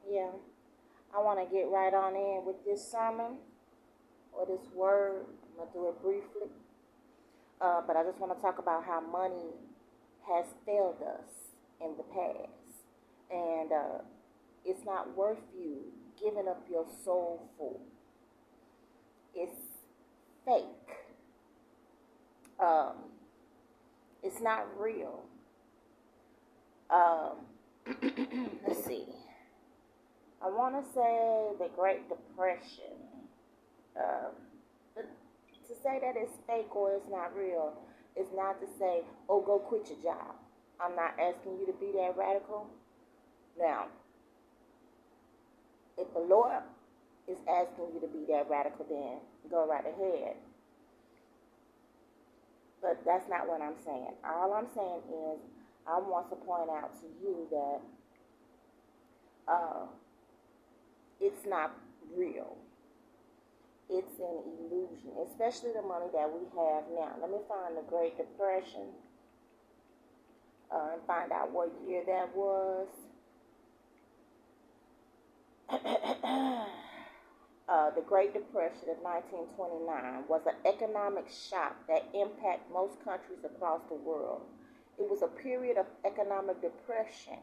Yeah, I want to get right on in with this sermon or this word. I'm going to do it briefly. But I just want to talk about how money has failed us in the past. And it's not worth you giving up your soul for. It's fake. Um, it's not real. Um, let's see. I want to say the Great Depression. Um, to say that it's fake or it's not real is not to say, oh, go quit your job. I'm not asking you to be that radical. Now, if the Lord is asking you to be that radical, then go right ahead. But that's not what I'm saying. All I'm saying is I want to point out to you that uh, it's not real. It's an illusion, especially the money that we have now. Let me find the Great Depression and find out what year that was. The Great Depression of 1929 was an economic shock that impacted most countries across the world. It was a period of economic depression.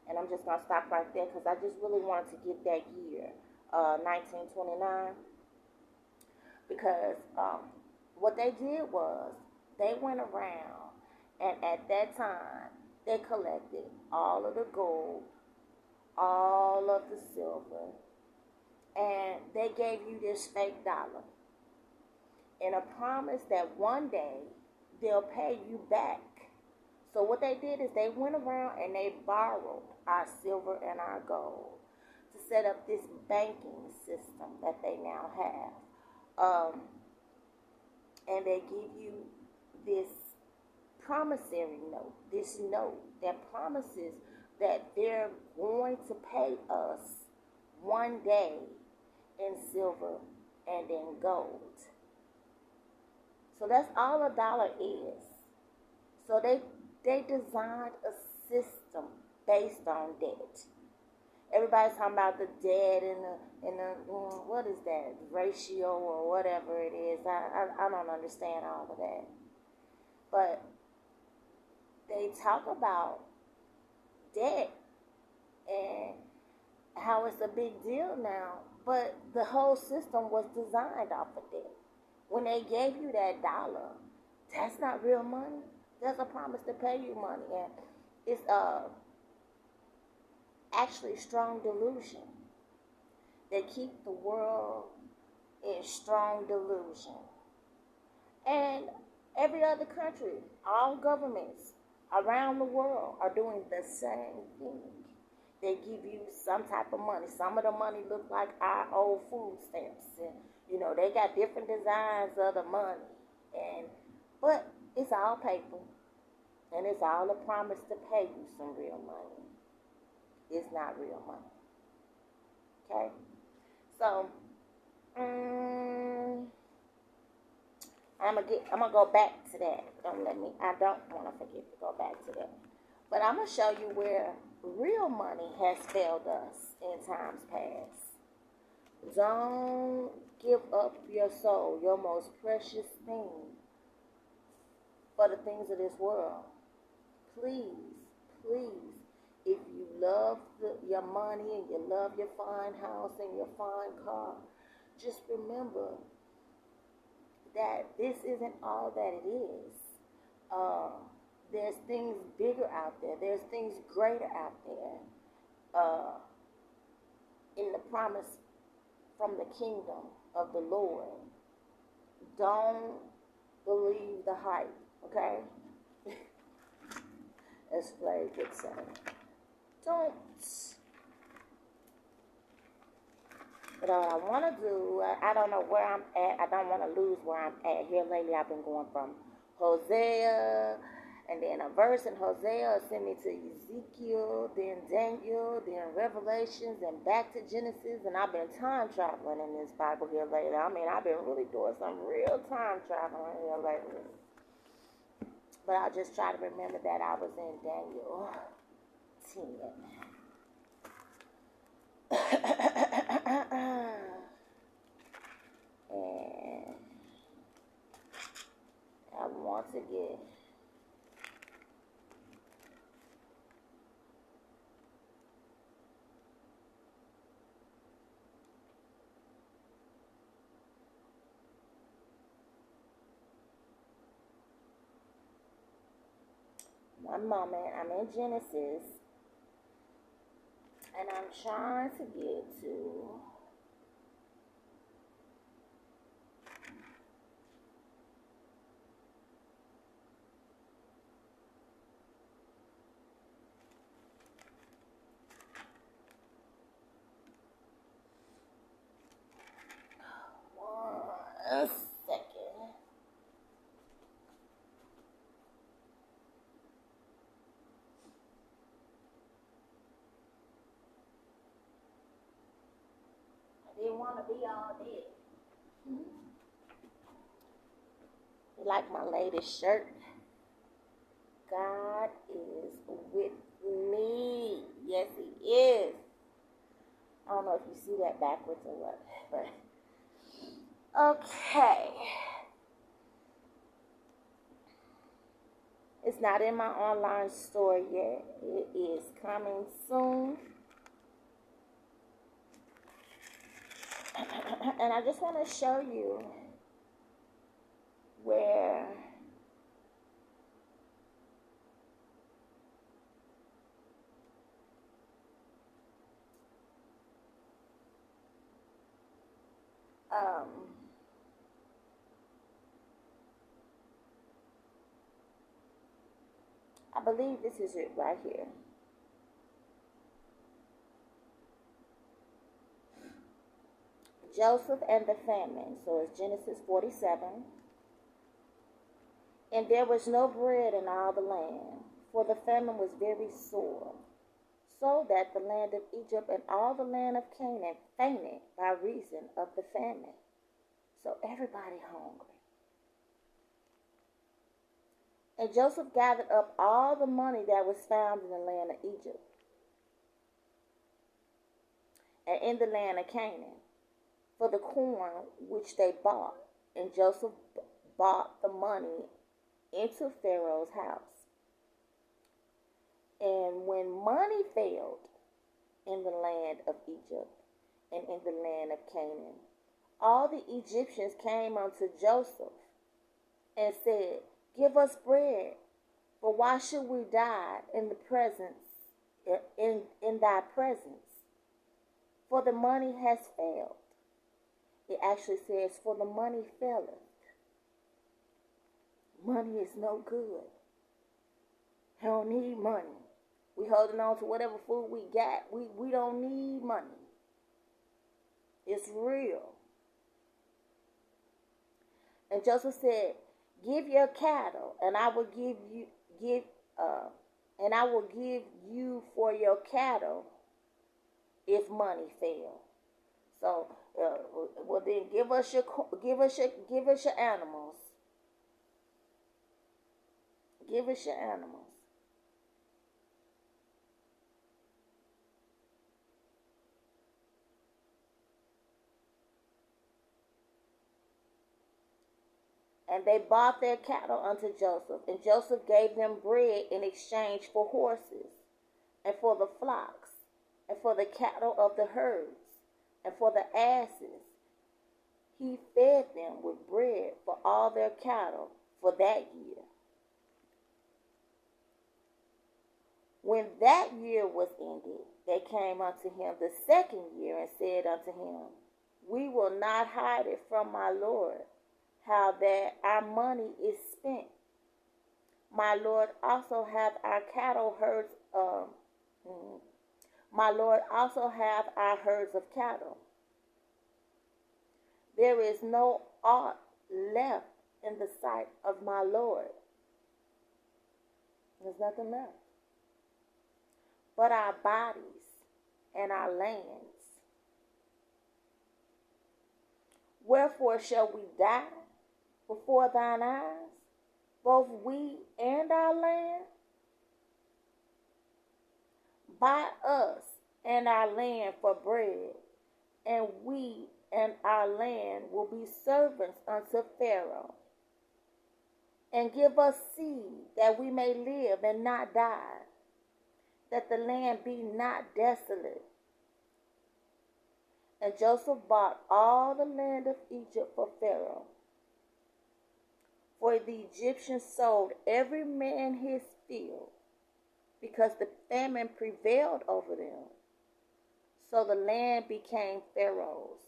And I'm just going to stop right there because I just really wanted to get that year, 1929. Because what they did was they went around and at that time they collected all of the gold, all of the silver, and they gave you this fake dollar and a promise that one day they'll pay you back. So what they did is they went around and they borrowed our silver and our gold to set up this banking system that they now have. And they give you this promissory note, this note that promises that they're going to pay us one day in silver and in gold. So that's all a dollar is. So they designed a system based on debt. Everybody's talking about the debt and the what is that, ratio or whatever it is. I don't understand all of that. But they talk about debt and how it's a big deal now. But the whole system was designed off of debt. When they gave you that dollar, that's not real money. There's a promise to pay you money. And it's actually strong delusion. They keep the world in strong delusion. And every other country, all governments around the world are doing the same thing. They give you some type of money. Some of the money look like our old food stamps. And, you know, they got different designs of the money. But it's all paper. And it's all a promise to pay you some real money. It's not real money. Okay? So, I'm gonna go back to that. I don't want to forget to go back to that. But I'm gonna show you where real money has failed us in times past. Don't give up your soul, your most precious thing, for the things of this world. Please, please, if you love your money and you love your fine house and your fine car, just remember that this isn't all that it is. There's things bigger out there. There's things greater out there in the promise from the kingdom of the Lord. Don't believe the hype, okay? As Flav would say. Don't. But what I want to do, I don't know where I'm at. I don't want to lose where I'm at. Here lately I've been going from Hosea, and then a verse in Hosea sent me to Ezekiel, then Daniel, then Revelations, and back to Genesis. And I've been time traveling in this Bible here lately. I mean, I've been really doing some real time traveling here lately. But I'll just try to remember that I was in Daniel 10. One moment. I'm in Genesis. And I'm trying to get to... One second. I didn't want to be all this. You like my latest shirt? God is with me. Yes, He is. I don't know if you see that backwards or what, but okay. It's not in my online store yet. It is coming soon. And I just want to show you where I believe this is it right here. Joseph and the famine. So it's Genesis 47. And there was no bread in all the land, for the famine was very sore, so that the land of Egypt and all the land of Canaan fainted by reason of the famine. So everybody hungry. And Joseph gathered up all the money that was found in the land of Egypt and in the land of Canaan for the corn which they bought. And Joseph bought the money into Pharaoh's house. And when money failed in the land of Egypt and in the land of Canaan, all the Egyptians came unto Joseph and said, Give us bread, for why should we die in the presence, in thy presence? For the money has failed. It actually says, for the money faileth. Money is no good. I don't need money. We holding on to whatever food we got. We don't need money. It's real. And Joseph said, Give your cattle, and I will give you for your cattle if money fail. So, well then give us your animals. Give us your animals. And they bought their cattle unto Joseph. And Joseph gave them bread in exchange for horses, and for the flocks, and for the cattle of the herds, and for the asses. He fed them with bread for all their cattle for that year. When that year was ended, they came unto him the second year and said unto him, We will not hide it from my Lord, how that our money is spent. My Lord also hath our cattle herds. My Lord also hath our herds of cattle. There is no aught left in the sight of my Lord. There's nothing left but our bodies and our lands. Wherefore shall we die before thine eyes, both we and our land? Buy us and our land for bread, and we and our land will be servants unto Pharaoh. And give us seed that we may live and not die, that the land be not desolate. And Joseph bought all the land of Egypt for Pharaoh. For the Egyptians sold every man his field because the famine prevailed over them. So the land became Pharaoh's.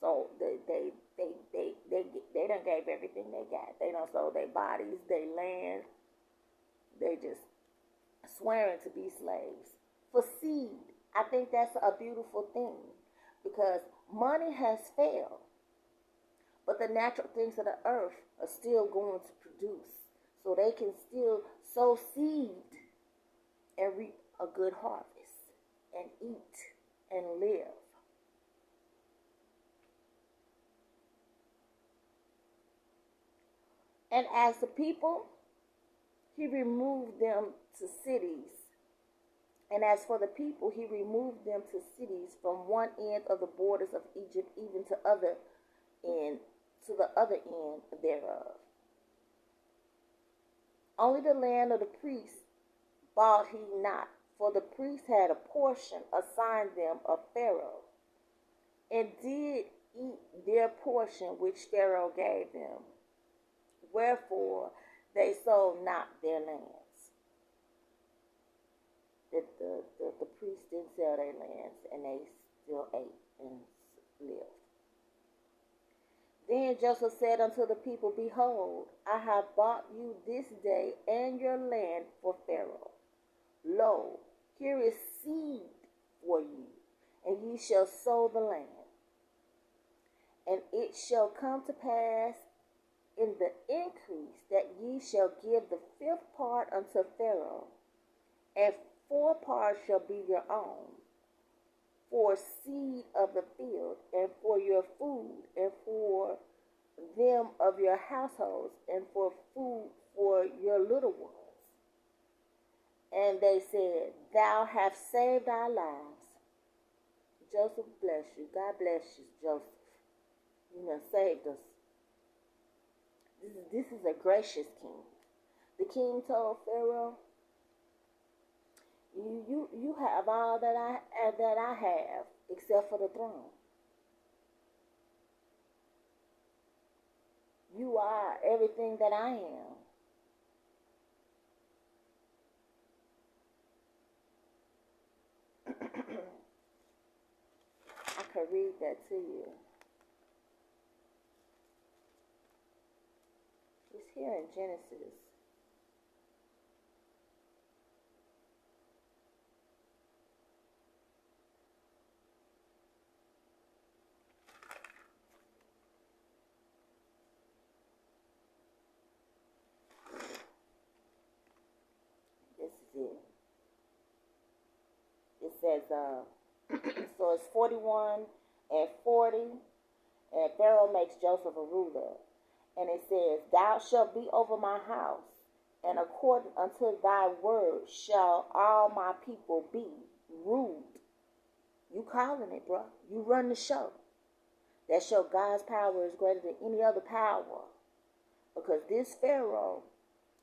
So they done gave everything they got. They done sold their bodies, their land. They just swearing to be slaves for seed. I think that's a beautiful thing because money has failed, but the natural things of the earth are still going to produce. So they can still sow seed and reap a good harvest and eat and live. And as the people, he removed them to cities. And as for the people, he removed them to cities from one end of the borders of Egypt even to the other end thereof. Only the land of the priests bought he not, for the priests had a portion assigned them of Pharaoh, and did eat their portion which Pharaoh gave them. Wherefore they sold not their lands. The priests didn't sell their lands, and they still ate and lived. Then Joseph said unto the people, Behold, I have bought you this day and your land for Pharaoh. Lo, here is seed for you, and ye shall sow the land. And it shall come to pass in the increase that ye shall give the fifth part unto Pharaoh, and 4 parts shall be your own, for seed of the field, and for your food, and for them of your households, and for food for your little ones. And they said, Thou hast saved our lives. Joseph bless you. God bless you, Joseph. You have saved us. This is a gracious king. The king told Pharaoh, You have all that I have, except for the throne. You are everything that I am. I could read that to you. It's here in Genesis. This is it. It says, so it's 41 and 40, and Pharaoh makes Joseph a ruler. And it says, Thou shalt be over my house, and according unto thy word shall all my people be ruled. You calling it, bro. You run the show. That show God's power is greater than any other power. Because this Pharaoh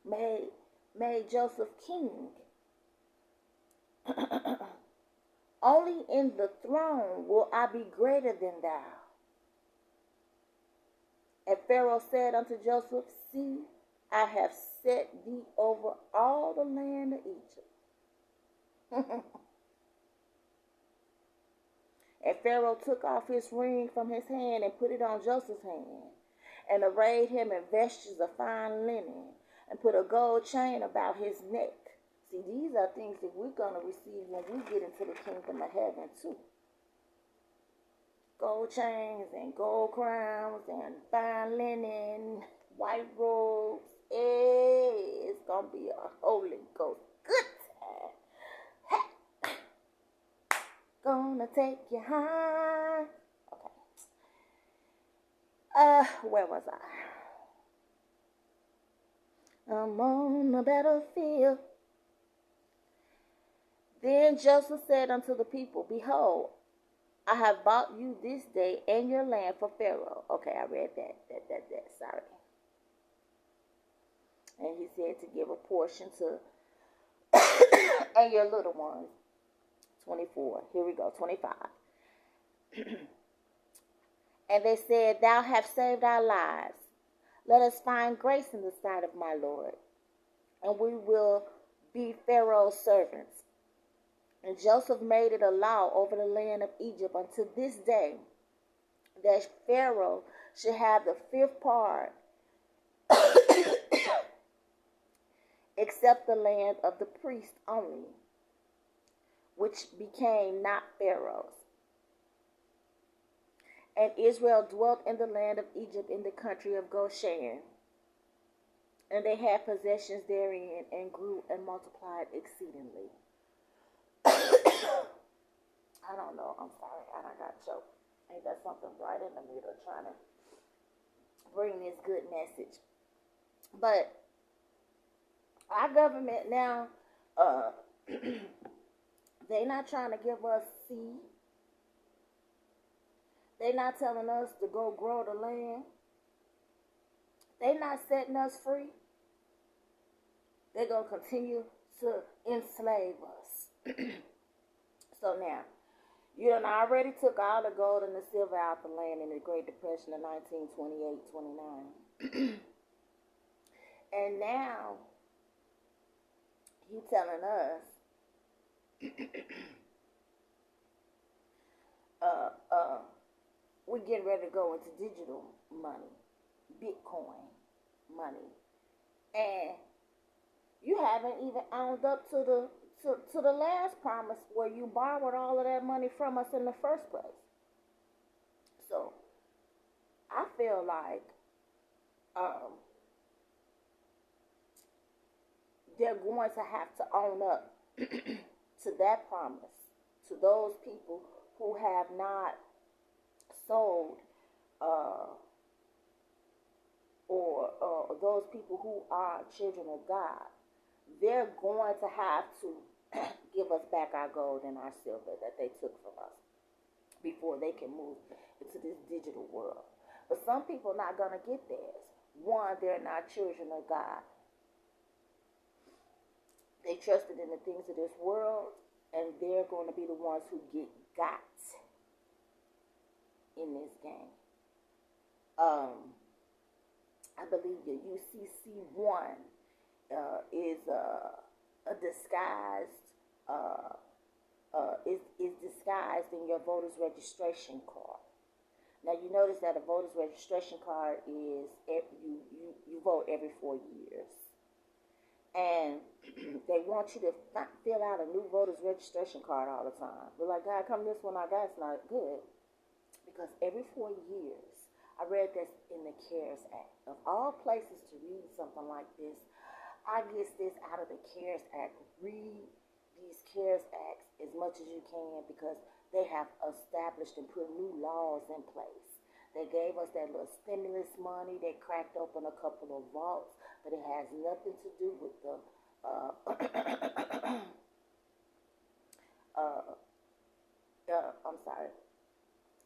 made Joseph king. Only in the throne will I be greater than thou. And Pharaoh said unto Joseph, See, I have set thee over all the land of Egypt. And Pharaoh took off his ring from his hand and put it on Joseph's hand, and arrayed him in vestures of fine linen, and put a gold chain about his neck. See, these are things that we're going to receive when we get into the kingdom of heaven too. Gold chains and gold crowns and fine linen, white robes. Hey, it's going to be a Holy Ghost good time. Gonna take you high. Okay. Where was I? I'm on the battlefield. Then Joseph said unto the people, Behold, I have bought you this day and your land for Pharaoh. Okay, I read that. Sorry. And he said to give a portion to and your little ones. 24. Here we go. 25. And they said, Thou hast saved our lives. Let us find grace in the sight of my Lord, and we will be Pharaoh's servants. And Joseph made it a law over the land of Egypt unto this day that Pharaoh should have the fifth part, except the land of the priests only, which became not Pharaoh's. And Israel dwelt in the land of Egypt in the country of Goshen. And they had possessions therein, and grew and multiplied exceedingly. I don't know. I'm sorry. I got choked. Ain't that something right in the middle trying to bring this good message? But our government now, they not trying to give us seed. They not telling us to go grow the land. They not setting us free. They're going to continue to enslave us. So now, you done already took all the gold and the silver out the land in the Great Depression of 1928-29. And now, you telling us, we're getting ready to go into digital money, Bitcoin money. And you haven't even owned up to the last promise where you borrowed all of that money from us in the first place. So I feel like they're going to have to own up to that promise, to those people who have not sold, or those people who are children of God. They're going to have to give us back our gold and our silver that they took from us before they can move into this digital world. But some people are not going to get theirs. One, they're not children of God. They trusted in the things of this world, and they're going to be the ones who get got in this game. I believe the UCC1 is a disguised is disguised in your voter's registration card. Now you notice that a voter's registration card is you vote every 4 years, and they want you to not fill out a new voter's registration card all the time. They're like, God, come this one, I got it's not good, because every 4 years. I read this in the CARES Act. Of all places to read something like this, I get this out of the CARES Act. Read these CARES Acts as much as you can, because they have established and put new laws in place. They gave us that little stimulus money. They cracked open a couple of vaults, but it has nothing to do with the I'm sorry.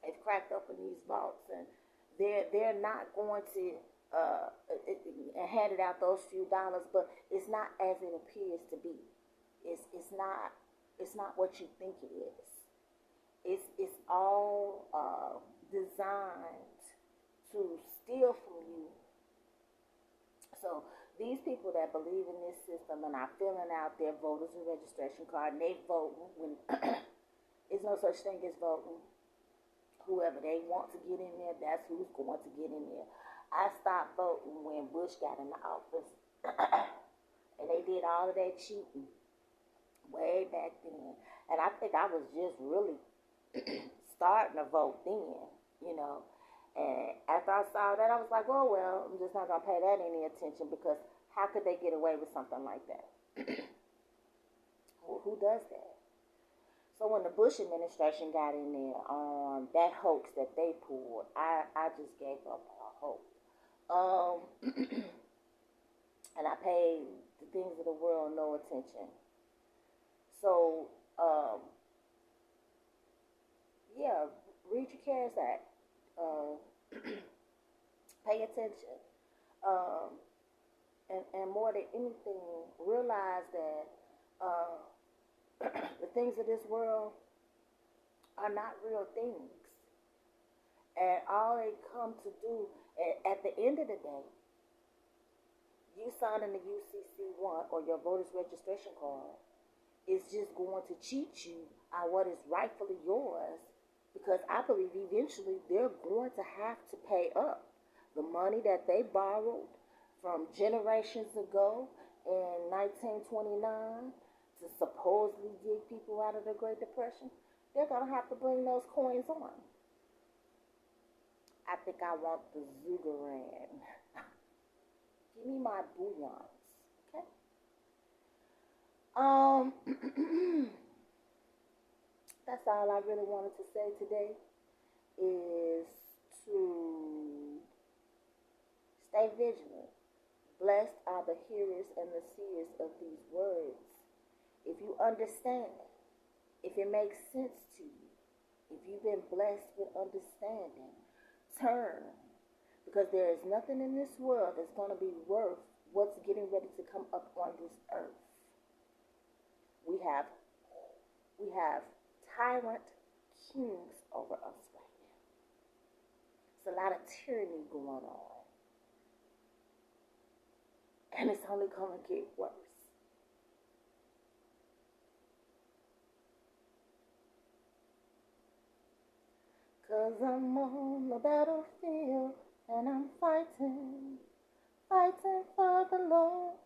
They've cracked open these vaults, and they're not going to hand it out those few dollars, but it's not as it appears to be. It's not what you think it is. It's all designed to steal from you. So these people that believe in this system and are filling out their voters and registration card, and they vote when there's no such thing as voting. Whoever they want to get in there, that's who's going to get in there. I stopped voting when Bush got in the office. And they did all of that cheating way back then. And I think I was just really starting to vote then, you know. And after I saw that, I was like, oh, well, I'm just not going to pay that any attention, because how could they get away with something like that? Who does that? So when the Bush administration got in there on that hoax that they pulled, I just gave up all hope. And I paid the things of the world no attention. So, yeah, read your CARES Act. Pay attention. And more than anything, realize that the things of this world are not real things. And all they come to do, at the end of the day, You signing the UCC1 or your voter's registration card is just going to cheat you out what is rightfully yours, because I believe eventually they're going to have to pay up the money that they borrowed from generations ago in 1929 to supposedly dig people out of the Great Depression. They're going to have to bring those coins on. I think I want the Zugaran. Give me my bouillons, okay? That's all I really wanted to say today, is to stay vigilant. Blessed are the hearers and the seers of these words. If you understand, if it makes sense to you, if you've been blessed with understanding, turn. Because there is nothing in this world that's going to be worth what's getting ready to come up on this earth. We have tyrant kings over us right now. It's a lot of tyranny going on. And it's only going to get worse. Cause I'm on the battlefield and I'm fighting for the Lord.